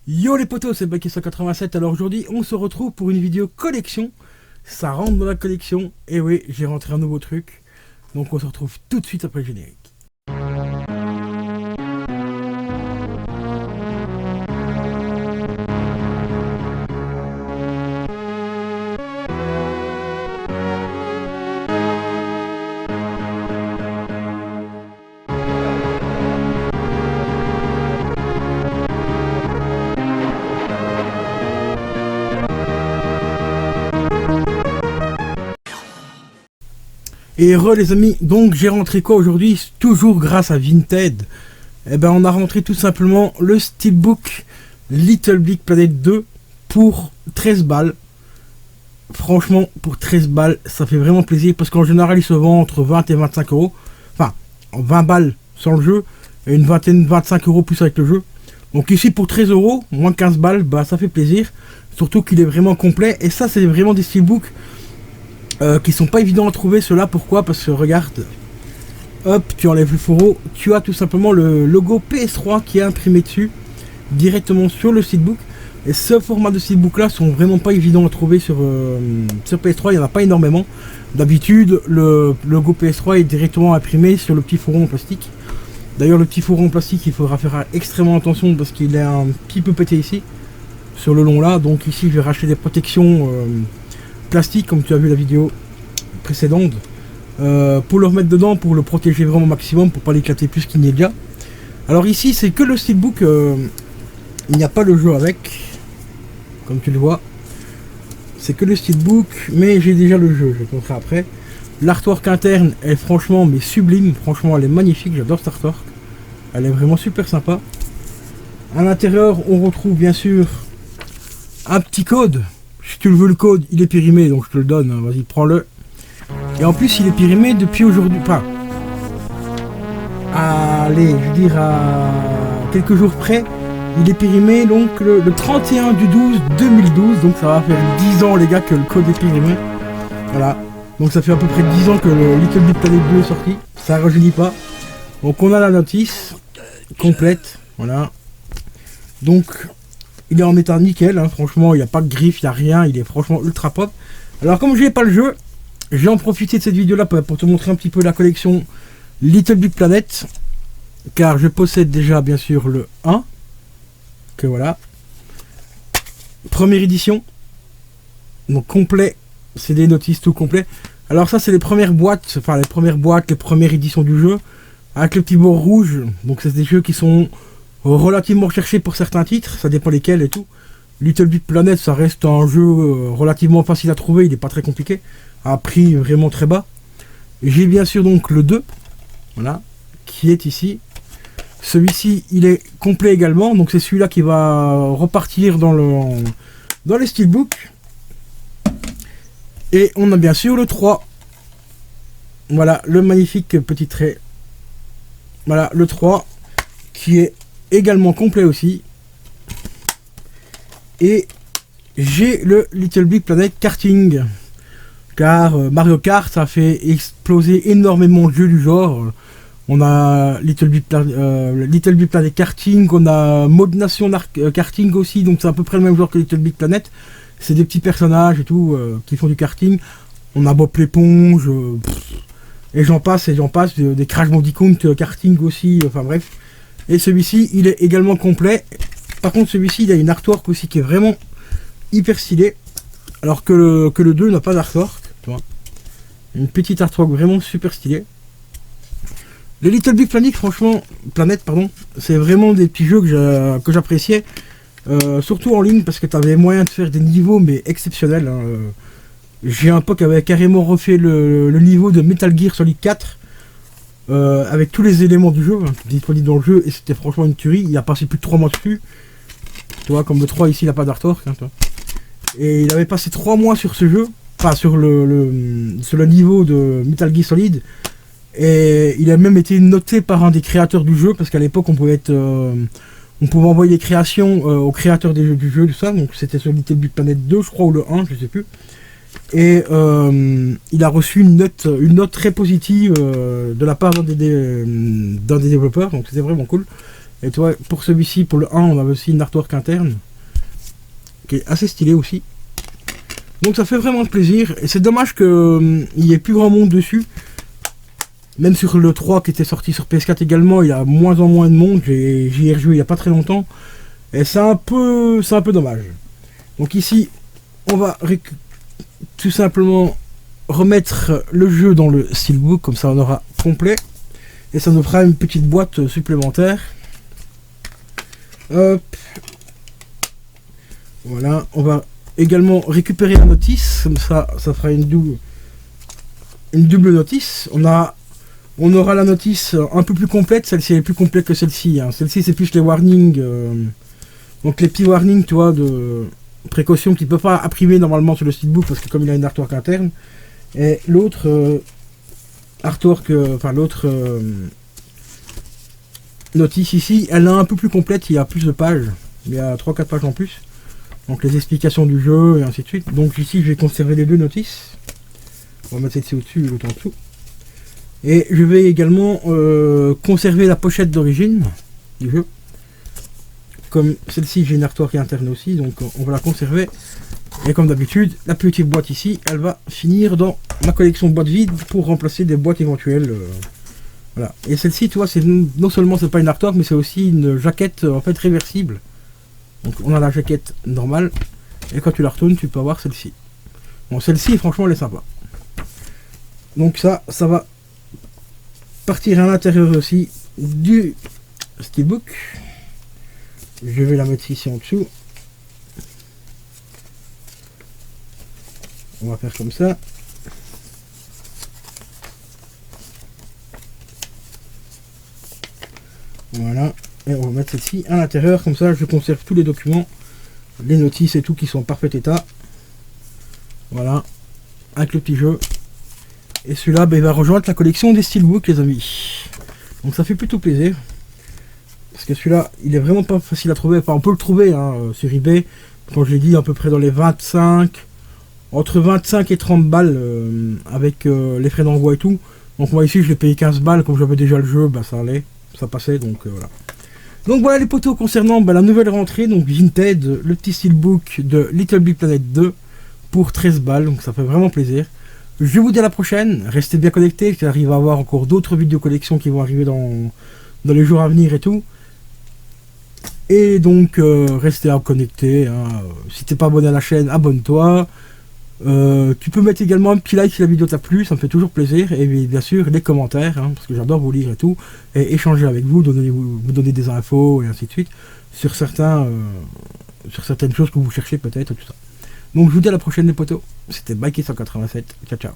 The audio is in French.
Yo les potos, c'est Baki187. Alors aujourd'hui, on se retrouve pour une vidéo collection. Ça rentre dans la collection. Et oui, j'ai rentré un nouveau truc. Donc on se retrouve tout de suite après le générique. Et les amis, donc j'ai rentré quoi aujourd'hui? Toujours grâce à Vinted. Eh ben on a rentré tout simplement le Steelbook Little Big Planet 2 pour 13 balles. Franchement, pour 13 balles, ça fait vraiment plaisir parce qu'en général il se vend entre 20 et 25 euros. Enfin, 20 balles sans le jeu et une vingtaine, 25 euros plus avec le jeu. Donc ici pour 13 euros, moins 15 balles, bah ça fait plaisir. Surtout qu'il est vraiment complet. Et ça, c'est vraiment des Steelbooks qui sont pas évidents à trouver. Ceux-là, pourquoi? Parce que regarde, hop, tu enlèves le fourreau, tu as tout simplement le logo PS3 qui est imprimé dessus directement sur le Steelbook. Et ce format de Steelbook là sont vraiment pas évidents à trouver sur PS3, il n'y en a pas énormément. D'habitude, le logo PS3 est directement imprimé sur le petit fourreau en plastique. D'ailleurs, le petit fourreau en plastique, il faudra faire extrêmement attention parce qu'il est un petit peu pété ici, sur le long là. Donc ici, je vais racheter des protections plastique, comme tu as vu la vidéo précédente, pour le remettre dedans, pour le protéger vraiment au maximum, pour pas l'éclater plus qu'il n'y est déjà. Alors ici, c'est que le Steelbook, il n'y a pas le jeu avec, comme tu le vois. C'est que le Steelbook, mais j'ai déjà le jeu, je vais te montrer après. L'artwork interne est franchement mais sublime, franchement elle est magnifique, j'adore cette artwork. Elle est vraiment super sympa. À l'intérieur, on retrouve bien sûr un petit code. Si tu le veux, le code, il est périmé, donc je te le donne, hein, vas-y, prends-le. Et en plus, il est périmé depuis aujourd'hui, enfin, allez, je veux dire, à quelques jours près, il est périmé, donc, le 31 du 12 2012, donc ça va faire 10 ans, les gars, que le code est périmé. Voilà, donc ça fait à peu près 10 ans que le Little Big Planet 2 est sorti, ça rajeunit pas. Donc on a la notice complète, voilà. Donc, il est en état nickel, hein, franchement, il n'y a pas de griffe, il n'y a rien, il est franchement ultra pop. Alors comme je n'ai pas le jeu, j'ai en profité de cette vidéo là pour te montrer un petit peu la collection Little Big Planet. Car je possède déjà bien sûr le 1, que voilà. Première édition, donc complet, c'est des notices tout complet. Alors ça c'est les premières boîtes, enfin les premières éditions du jeu, avec le petit bord rouge, donc c'est des jeux qui sont relativement recherché pour certains titres, ça dépend lesquels et tout. Little Big Planet, ça reste un jeu relativement facile à trouver, il n'est pas très compliqué, à prix vraiment très bas. J'ai bien sûr donc le 2, voilà, qui est ici. Celui-ci, il est complet également, donc c'est celui-là qui va repartir dans les Steelbooks. Et on a bien sûr le 3. Voilà, le magnifique petit trait. Voilà, le 3, qui est également complet aussi. Et j'ai le Little Big Planet Karting, car Mario Kart ça fait exploser énormément de jeux du genre. On a Little Big Planet Karting, on a Mode Nation Karting aussi, donc c'est à peu près le même genre que Little Big Planet. C'est des petits personnages et tout qui font du karting. On a Bob l'éponge, et j'en passe, des Crash Bandicoot karting aussi, enfin bref. Et celui-ci, il est également complet. Par contre, celui-ci, il a une artwork aussi qui est vraiment hyper stylée. Alors que le 2 n'a pas d'artwork. Une petite artwork vraiment super stylée. Le Little Big Planet, franchement, c'est vraiment des petits jeux que j'appréciais. Surtout en ligne, parce que tu avais moyen de faire des niveaux, mais exceptionnels. Hein. J'ai un pote qui avait carrément refait le niveau de Metal Gear Solid 4. Avec tous les éléments du jeu, hein, disponibles dans le jeu, et c'était franchement une tuerie. Il a passé plus de 3 mois dessus. Tu vois, comme le 3 ici, il n'a pas d'artwork. Hein, et il avait passé 3 mois sur ce jeu, enfin sur le niveau de Metal Gear Solid. Et il a même été noté par un des créateurs du jeu, parce qu'à l'époque on pouvait envoyer des créations aux créateurs du jeu, tout ça. Donc c'était sur Little Big Planet 2, je crois, ou le 1, je sais plus. Et il a reçu une note très positive de la part d'un des développeurs, donc c'était vraiment cool. Et toi, pour celui-ci, pour le 1, on avait aussi une artwork interne, qui est assez stylé aussi. Donc ça fait vraiment plaisir, et c'est dommage qu'il n'y ait plus grand monde dessus. Même sur le 3 qui était sorti sur PS4 également, il y a moins en moins de monde, j'y ai rejoué il n'y a pas très longtemps. Et c'est un peu dommage. Donc ici, on va tout simplement remettre le jeu dans le steelbook, comme ça on aura complet. Et ça nous fera une petite boîte supplémentaire. Hop. Voilà, on va également récupérer la notice, comme ça, ça fera une double notice. On aura la notice un peu plus complète, celle-ci est plus complète que celle-ci. Hein. Celle-ci c'est plus les warnings, donc les petits warnings, tu vois, de précaution qu'il ne peut pas imprimer normalement sur le steelbook parce que comme il a une artwork interne. Et l'autre artwork, enfin l'autre notice ici, elle est un peu plus complète, il y a plus de pages, il y a 3-4 pages en plus. Donc les explications du jeu et ainsi de suite. Donc ici je vais conserver les deux notices. On va mettre celle-ci au-dessus et l'autre en dessous. Et je vais également conserver la pochette d'origine du jeu. Comme celle-ci j'ai une artwork interne aussi, donc on va la conserver. Et comme d'habitude, la petite boîte ici, elle va finir dans ma collection de boîtes vides pour remplacer des boîtes éventuelles. Voilà. Et celle-ci, tu vois, c'est non seulement c'est pas une artwork, mais c'est aussi une jaquette en fait réversible. Donc on a la jaquette normale, et quand tu la retournes, tu peux avoir celle-ci. Bon, celle-ci, franchement, elle est sympa. Donc ça va partir à l'intérieur aussi du steelbook. Je vais la mettre ici en dessous. On va faire comme ça. Voilà. Et on va mettre celle-ci à l'intérieur. Comme ça, je conserve tous les documents, les notices et tout qui sont en parfait état. Voilà. Avec le petit jeu. Et celui-là, ben, il va rejoindre la collection des steelbooks, les amis. Donc ça fait plutôt plaisir. Parce que celui-là, il est vraiment pas facile à trouver. Enfin, on peut le trouver hein, sur eBay. Comme je l'ai dit, à peu près dans les 25... Entre 25 et 30 balles avec les frais d'envoi et tout. Donc moi ici je l'ai payé 15 balles, comme j'avais déjà le jeu, bah ça allait, ça passait, donc voilà. Donc voilà les potos concernant la nouvelle rentrée, donc Vinted, le petit steelbook de Little Big Planet 2 pour 13 balles, donc ça fait vraiment plaisir. Je vous dis à la prochaine, restez bien connectés, j'arrive à avoir encore d'autres vidéos collections qui vont arriver dans les jours à venir et tout. Et donc restez connectés, hein. Si t'es pas abonné à la chaîne, abonne-toi. Tu peux mettre également un petit like si la vidéo t'a plu, ça me fait toujours plaisir, et bien sûr les commentaires, hein, parce que j'adore vous lire et tout, et échanger avec vous, vous donner des infos et ainsi de suite sur certaines choses que vous cherchez peut-être, tout ça. Donc je vous dis à la prochaine les potos, c'était Mikey187, ciao ciao.